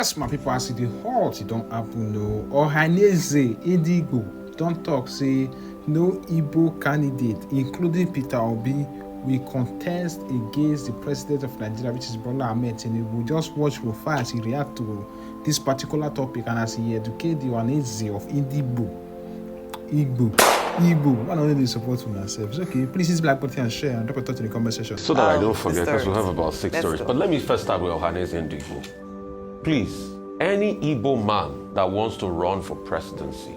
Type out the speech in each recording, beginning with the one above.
As my people as the hot, it don't happen no. Ohaneze Igbo don't talk say no Igbo candidate, including Peter Obi, will contest against the president of Nigeria, which is Bola Ahmed Tinubu. Just watch profile as he react to this particular topic and as he educate the Ohaneze of Igbo. One only support for themselves. Okay, please hit black button and share and drop a thought in the comment section. So that I don't forget, because we have about 6 stories. But let me first start with Ohaneze and Igbo. Please, any Igbo man that wants to run for presidency,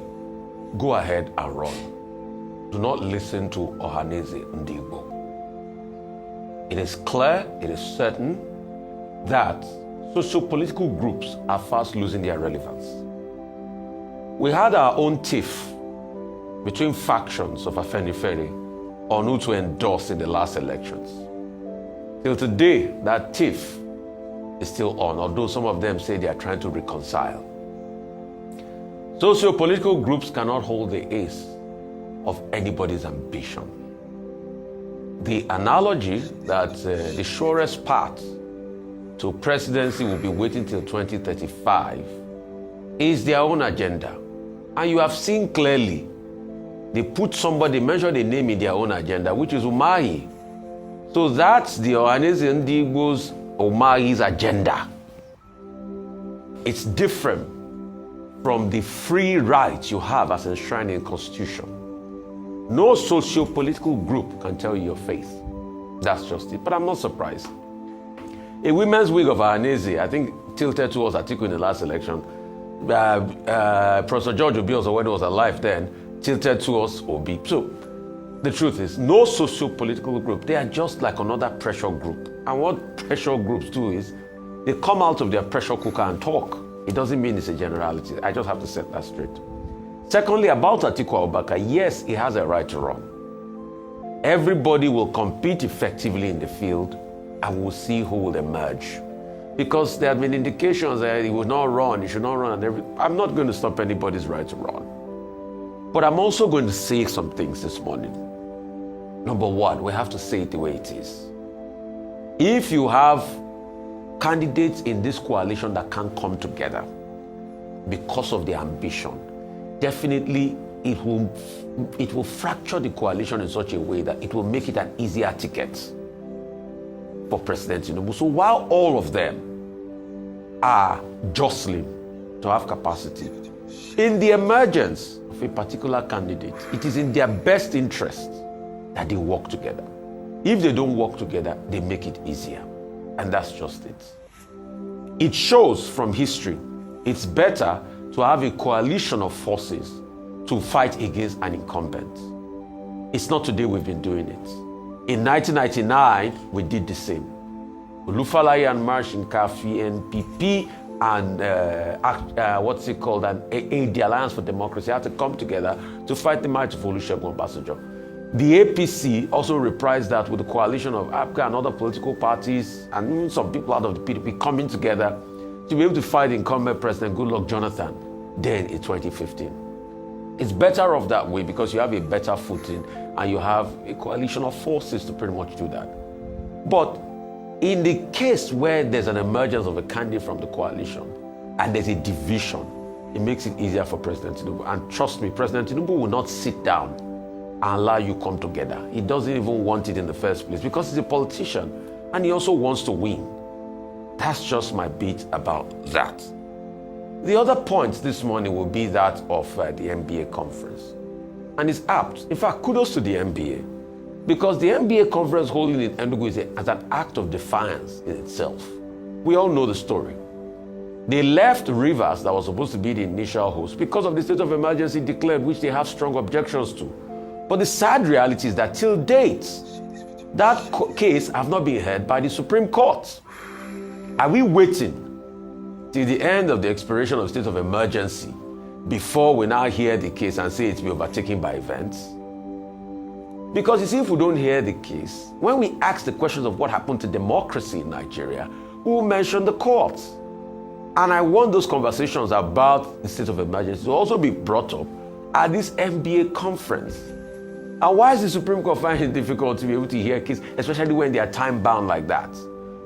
go ahead and run. Do not listen to Ohaneze and Igbo. It is clear, it is certain that socio-political groups are fast losing their relevance. We had our own tiff between factions of Afenifere on who to endorse in the last elections. Till today, that tiff is still on, although some of them say they are trying to reconcile. Socio-political groups cannot hold the ace of anybody's ambition. The analogy that the surest path to presidency will be waiting till 2035 is their own agenda. And you have seen clearly, they put somebody, mention the name in their own agenda, which is Umahi. So that's the Ohaneze and Igbo's Umahi's agenda. It's different from the free rights you have as enshrined in the Constitution. No socio-political group can tell you your faith. That's just it. But I'm not surprised. A women's wing of Ohaneze, I think, tilted towards Atiku in the last election. Professor George Obi, also when he was alive then, tilted towards Obi. So the truth is, no socio-political group, they are just like another pressure group. And what pressure groups do is, they come out of their pressure cooker and talk. It doesn't mean it's a generality. I just have to set that straight. Secondly, about Atiku Abubakar, yes, he has a right to run. Everybody will compete effectively in the field and we'll see who will emerge. Because there have been indications that he will not run, he should not run. I'm not going to stop anybody's right to run. But I'm also going to say some things this morning. Number one, we have to say it the way it is. If you have candidates in this coalition that can't come together because of their ambition, definitely it will fracture the coalition in such a way that it will make it an easier ticket for President Tinubu. So while all of them are jostling to have capacity, in the emergence of a particular candidate, it is in their best interest that they work together. If they don't work together, they make it easier. And that's just it. It shows from history, it's better to have a coalition of forces to fight against an incumbent. It's not today we've been doing it. In 1999, we did the same. Olufalaye and Marsh in Kafi, NPP, and the Alliance for Democracy had to come together to fight the march of Olusegun Obasanjo. The APC also reprised that with the coalition of APGA and other political parties and even some people out of the PDP coming together to be able to fight incumbent President Goodluck Jonathan then in 2015. It's better off that way because you have a better footing and you have a coalition of forces to pretty much do that. But in the case where there's an emergence of a candidate from the coalition and there's a division, it makes it easier for President Tinubu. And trust me, President Tinubu will not sit down and allow you come together. He doesn't even want it in the first place because he's a politician and he also wants to win. That's just my bit about that. The other point this morning will be that of the NBA conference. And it's apt. In fact, kudos to the NBA. Because the NBA conference holding in Enugu is an act of defiance in itself. We all know the story. They left Rivers, that was supposed to be the initial host, because of the state of emergency declared, which they have strong objections to. But the sad reality is that till date, that case have not been heard by the Supreme Court. Are we waiting till the end of the expiration of state of emergency before we now hear the case and say it's been overtaken by events? Because you see, if we don't hear the case, when we ask the questions of what happened to democracy in Nigeria, we will mention the courts. And I want those conversations about the state of emergency to also be brought up at this NBA conference. And why is the Supreme Court finding it difficult to be able to hear cases, especially when they are time-bound like that?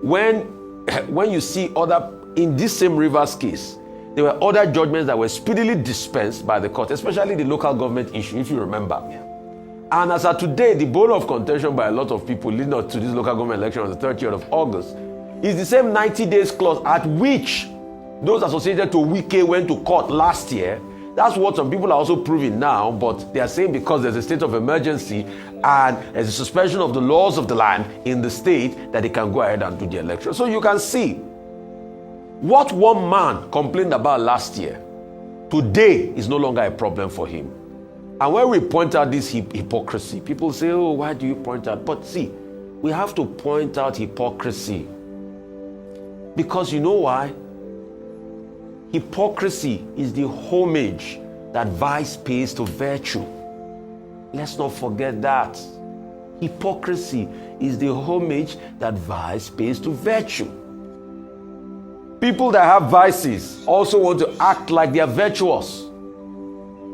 When you see other in this same Rivers case, there were other judgments that were speedily dispensed by the court, especially the local government issue, if you remember. Yeah. And as of today, the bone of contention by a lot of people leading up to this local government election on the 30th of August is the same 90 days clause at which those associated to Wike went to court last year. That's what some people are also proving now, but they are saying because there's a state of emergency and there's a suspension of the laws of the land in the state that they can go ahead and do the election. So you can see what one man complained about last year, today is no longer a problem for him. And when we point out this hypocrisy, people say, oh, why do you point out? But see, we have to point out hypocrisy. Because you know why? Hypocrisy is the homage that vice pays to virtue. Let's not forget that. Hypocrisy is the homage that vice pays to virtue. People that have vices also want to act like they are virtuous.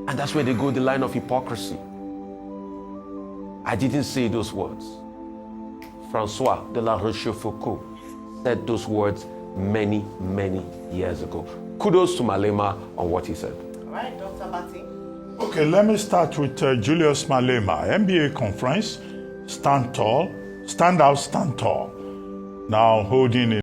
And that's where they go the line of hypocrisy. I didn't say those words. Francois de la Rochefoucauld said those words many, many years ago. Kudos to Malema on what he said. All right, Dr. Bati. Okay, let me start with Julius Malema, MBA conference, stand tall, stand out, stand tall. Now holding